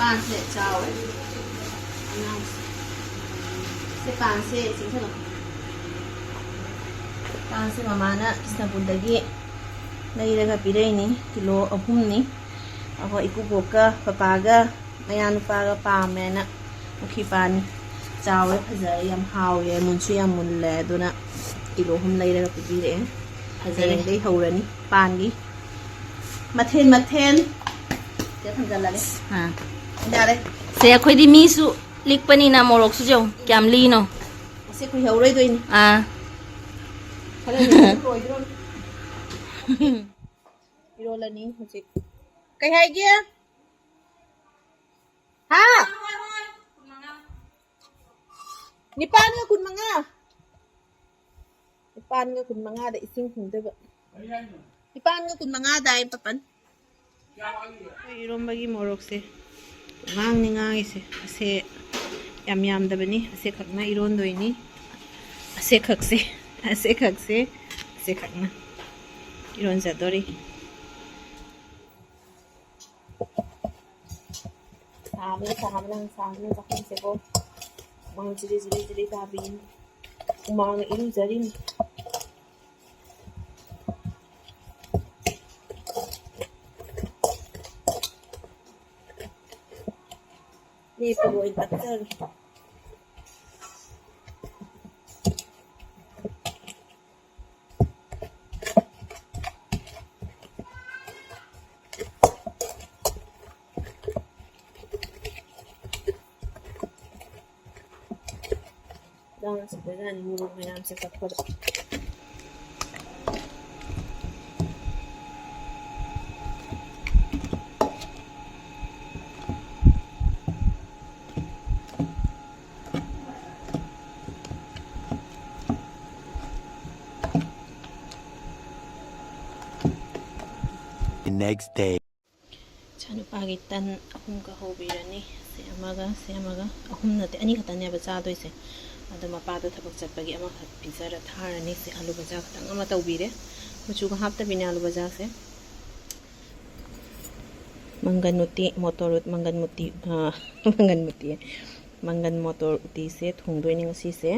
pan sẽ chào ấy sẽ pan sẽ chính xác rồi pan sẽ Mamana Epamdagi leiraga pireni kilo ahumni ako ikuboka papaga Mayanupa Pammina ukipani chawre phajare yam hawe munsu yam mulle duna kilo hum leiraga pibire phajare dei hawrani pangi mathen se thamjalale yare se akhoi di mi su likpani na morok su jo kyam li no se khoi hawroi doini khare roi dron irolani hojik kai hai kia ha nipan nga kun manga da ising thungdeba nipan nga kun manga dai papan iromba gi morok se ngang ni ngang ise ase yam dabani ase khakna iron doini ase khakse khakna iron zadori sahamlang zakhin se ko mang jiri tabin umang iru zarin ni puluin patel Jangan sebenarnya murung ayam sekapur. The next day. Chanu pagitan ahum ka hobirani se amaga ahum nate ani khatane ba cha doise ado mapado thabak chatpagi ama khat pizara tharani se alu baja khatang ama tawbire muchu ka hapta bina alu baja se manganuti motorut mangan motor uti se thungdoini ngasi se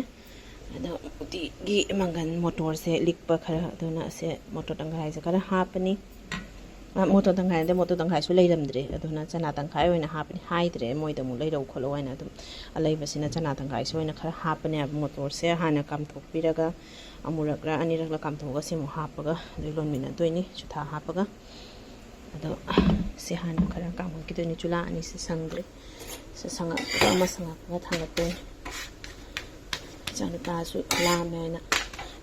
ado uti gi mangan motor se likpa khara adona se motor tangai se khara hapani motor tangai su leiramdre aduna chana tangai oina hapani haidre moida mu leirau kholo oina adum alaibasina chana tangai su oina khara hapani ab motor se hana kam thokpiraga amurakra anirakla kam thoga se mu hapaga leilon mina doini chutha hapaga ado se hana khara kam kidoni chula ani se sangdre se sanga ama sanga ga thangate chana ta su lamena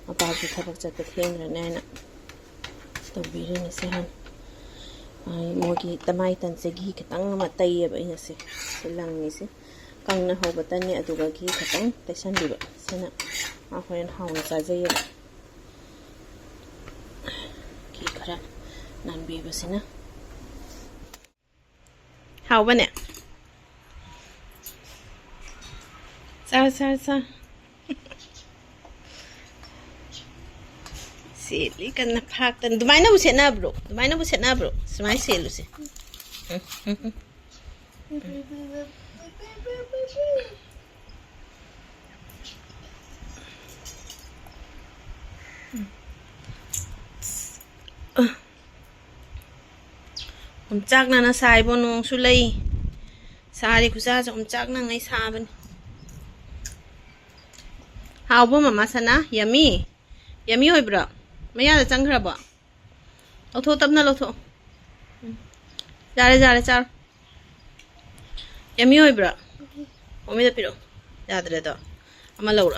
apa su thabak chatpa thengra nena tawbire ni se han mogi tamai tan se gi khatang ma tai ba ina se lang ni se kang na hoba tan ni aduga gi khatang taisan diba sena a horen haun cha jay ki khara nan be ba sena haw bane sa Sili kan na paktan. Dumay na buset na bro. Sumay silo si. Umchak na nasay bo nung sulay. Sari ko sa umchak na ngay saban. How bo mama sana? Yummy hoy bro. Maya da chang khraba lotho tabna lotho jare char yami hoy bra omi da piro yadre da ama laur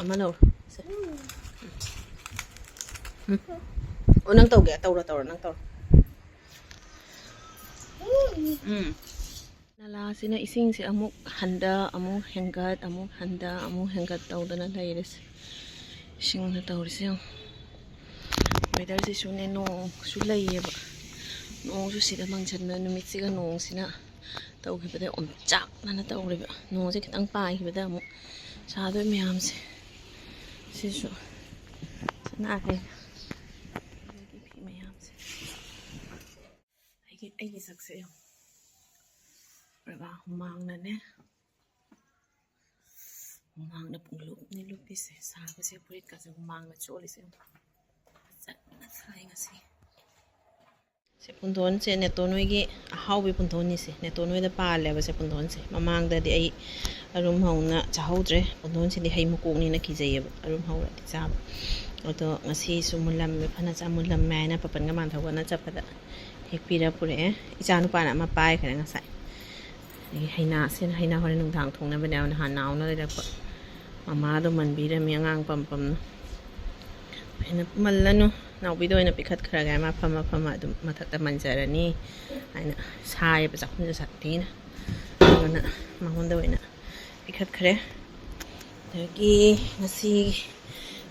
onang tau ge taura nang taur nala sina ising si amuk handa amuk hengat taudana lairis sing na tauris yang weather si sune nong sulay ba nong su sida mangchan na numit siga nong sina tau ki bada chak na tau riba nong se kitang pai ki bada mo sa do miyam se si su sana ke ki phi miyam se ai ki sakse Humangna ne. Humangna punglup ni lupis eh. Sabi siya pulit kasi humangna choli siya. Sayang kasi. Se punton se Neton gi ahawbi punton ni se Neton da pale ba se punton se mamang da di ai arum hauna chahodre punton se di hai mukok ni na kijai arum haura di chab oto ngasi sumulam me phana chamulam mai na papan ga man thawa na chapada hekpira pure icha nu pa na ma pai khare nga sai ni haina sen haina hore nung thang thong na ba na han naw na da pa mama do man bi ra mi angang pam pam na mallanu now we do in a picket cragama pama matata manjarani and sai but Satin Mahunda in a picket cre the gi nasi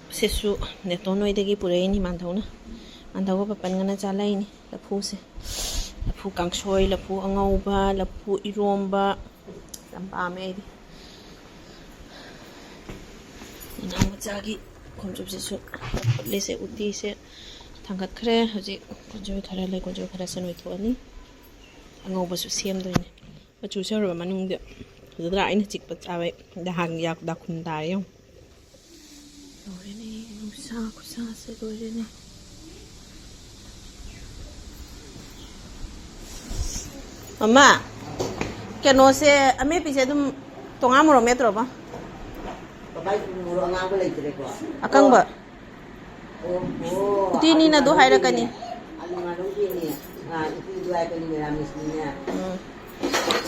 Sesu Neton Hoidei Purani Mantona and the Opa Pangana Jalaini the Puse the Pu Gangshoy la Pu Angoba la Pu Iromba Sampa made in Amazagi Conjubs Lise Utise Tangat Cre, Joy Carale, Joy Carasan with Tony. And over to see him doing it. But you serve a manung the line tick but away the hang yak dakundario. Lorini, Sakusa, said Lorini. Mamma, can no say a maybe said them Tongamo Metro. Akang ba? Tini na do hayra kani.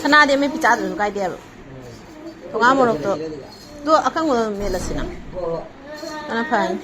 Sana de me picha do kai dia. To nga mo to. Do akang mo mela sina. Ana pan.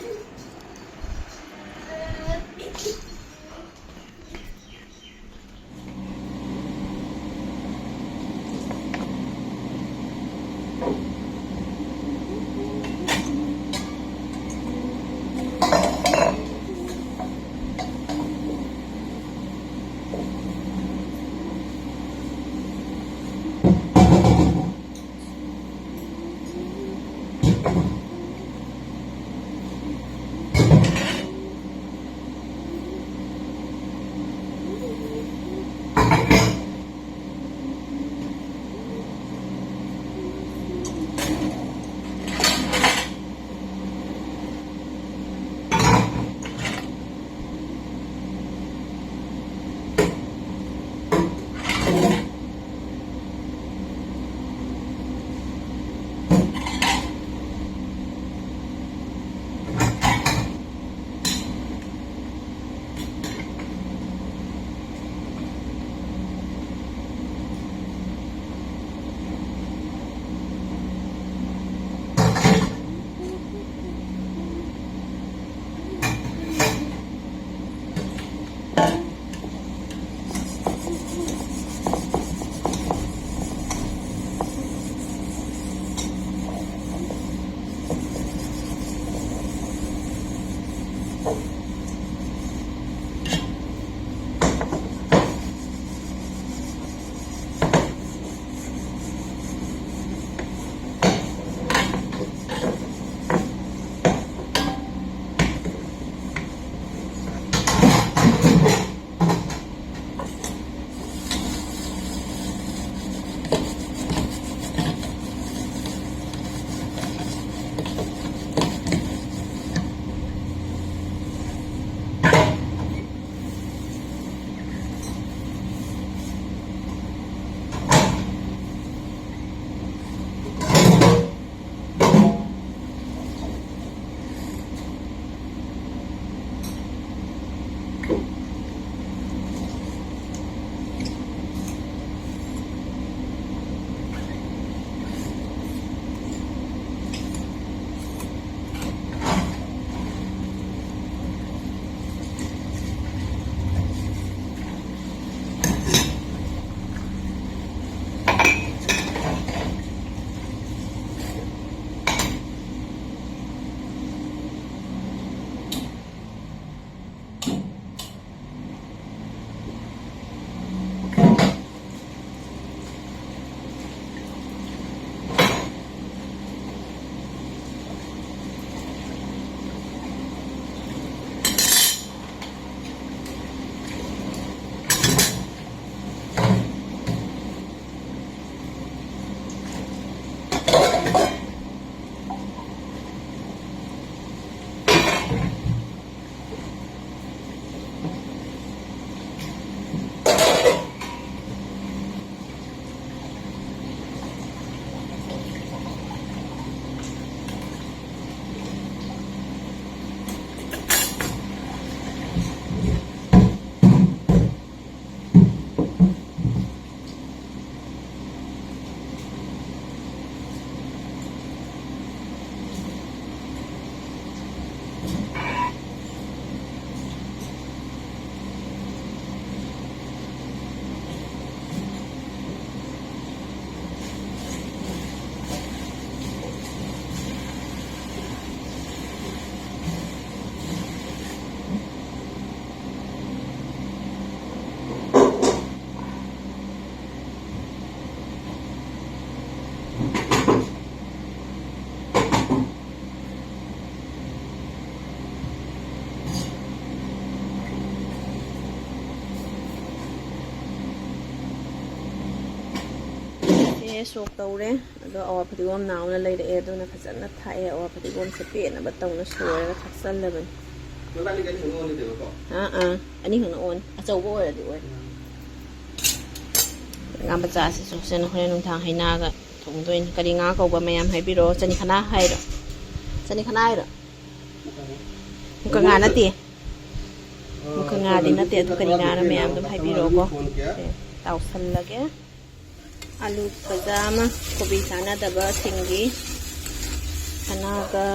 ꯍꯥꯞꯄꯦ ꯁꯣꯛ ꯇꯧꯔꯦ ꯑꯗꯣ ꯑꯋꯥ ꯐꯗꯤꯒꯣꯝ ꯅꯥꯎꯅ ꯂꯩꯔꯛꯑꯦ ꯑꯗꯨꯅ ꯐꯖꯅ ꯊꯥꯛꯑꯦ ꯑꯋꯥ ꯐꯗꯤꯒꯣꯝꯁꯦ ꯄꯦꯠꯅꯕ ꯇꯧꯅ ꯁꯣꯏꯔꯒ ꯊꯥꯛꯆꯜꯂꯕꯅꯤ ꯑꯅꯤ ꯈꯛꯅ ꯑꯣꯟ ꯑꯆꯧꯕ ꯑꯣꯏꯔꯗꯤ ꯑꯣꯏ ꯉꯥ ꯃꯆꯥꯁꯤꯁꯨ ꯁꯤꯅ ꯍꯣꯔꯦꯟ ꯅꯨꯡꯗꯥꯡ ꯍꯩꯅꯥꯒ ꯊꯣꯡꯗꯣꯏꯅꯤ ꯀꯔꯤ ꯉꯥ ꯀꯧꯕ ꯃꯌꯥꯝ ꯍꯥꯏꯕꯤꯔꯛꯑꯣ ꯆꯅꯤꯈꯅꯥ ꯍꯥꯏꯔꯣ ꯆꯅꯤꯈꯅꯥ ꯍꯥꯏꯔꯣ ꯃꯨꯀ ꯉꯥ ꯅꯠꯇꯦ ꯃꯨꯀ ꯉꯥꯗꯤ ꯅꯠꯇꯦ ꯑꯗꯨ ꯀꯔꯤ ꯉꯥꯅ ꯃꯌꯥꯝ ꯑꯗꯨꯝ ꯍꯥꯏꯕꯤꯔꯛꯑꯣꯀꯣ ꯇꯥꯎꯁꯜꯂꯒꯦ आलू भजा अमा कोबी चानदबा सिंगी सनागा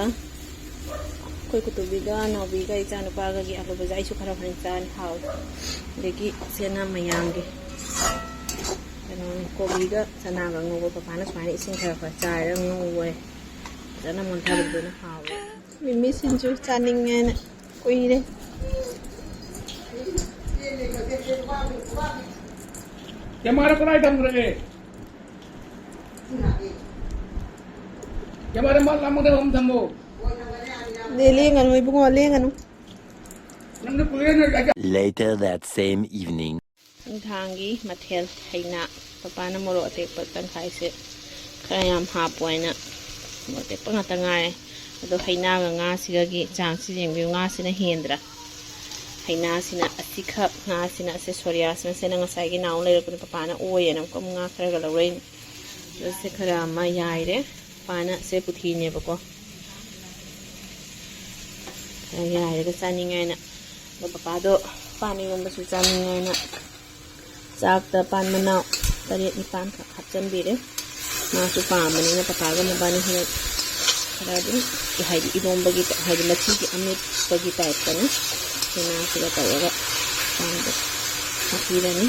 कोई कुतुबीगा नौबीगा इचानुपागा की आलू भजा इस खरा खरा चान हाउ देखी सेना मयांगे कोबीगा सनागा नौबा पपाना सुमाने इसिंग खरा खरा चार नौवे जना मोंथा बदना हाउ मिमी सिंजू चानिंगे न कोई रे क्या मारा कराई दम रे क्या मारे माल लामो दे हम थमो ले लेंगनु इबुंगो लेंगनु नंगे पुलिस ने Later that same evening. ꯊꯥꯡꯒꯤ ꯃꯊꯦꯜ ꯍꯩꯅꯥ ꯄꯄꯥꯅ ꯃꯣꯔꯣꯛ ꯑꯇꯦꯛꯄ ꯇꯪꯈꯥꯏꯁꯦ ꯈꯔ ꯌꯥꯝ ꯍꯥꯞꯄꯣꯏꯅ ꯃꯣꯔꯣꯛ ꯑꯇꯦꯛꯄ ꯉꯥꯛꯇ ꯉꯥꯏꯔꯦ ꯑꯗꯣ ꯍꯩꯅꯥꯒ ꯉꯥꯁꯤꯒꯒꯤ ꯆꯥꯡꯁꯤ ꯌꯦꯡꯕꯤꯌꯨ ꯉꯥꯁꯤꯅ ꯍꯦꯟꯗ꯭ꯔꯥ ꯍꯩꯅꯥꯁꯤꯅ ꯑꯁꯤꯈꯛ ꯉꯥꯁꯤꯅ ꯑꯁꯦ ꯁꯣꯔꯤꯌꯥꯁꯤꯅ ꯉꯁꯥꯏꯒꯤ ꯅꯥꯎ ꯂꯩꯔꯛꯄꯗ ꯄꯄꯥꯅ ꯑꯣꯏꯌꯦꯅ ꯑꯃꯨꯛꯀ ꯉꯥ ꯈꯔꯒ ꯂꯧꯔꯛꯏꯅꯤ ꯑꯗꯣ ꯁꯦ ꯈꯔ ꯑꯃ ꯌꯥꯏꯔꯦ ꯄꯄꯥꯅ ꯁꯦ ꯄꯨꯊꯤꯅꯦꯕꯀꯣ ꯌꯥꯏꯔꯒ ꯆꯥꯅꯤꯡꯉꯥꯏꯅ ꯑꯗꯣ ꯄꯄꯥꯗꯣ ꯄꯥꯟ ꯏꯔꯣꯟꯕꯁꯨ ꯆꯥꯅꯤꯡꯉꯥꯏꯅ ꯆꯥꯛꯇ ꯄꯥꯟ ꯃꯅꯥꯎ 8-9 ꯈꯛ ꯍꯥꯞꯆꯤꯟꯕꯤꯔꯦ ꯃꯥꯁꯨ ꯄꯥꯝꯕꯅꯤꯅ ꯄꯄꯥꯒ ꯃꯕꯥꯅꯤ ꯈꯔ ꯑꯗꯨꯝ ꯍꯥꯏꯗꯤ ꯏꯔꯣꯟꯕꯒꯤ ꯍꯥꯏꯗꯤ ꯃꯆꯤꯒꯤ ꯑꯃꯦꯠꯄꯒꯤ ꯇꯥꯏꯞꯇꯅ ꯍꯩꯅꯥꯁꯤꯒ ꯇꯧꯔꯒ ꯄꯥꯟꯗꯣ ꯍꯥꯞꯄꯤꯔꯅꯤ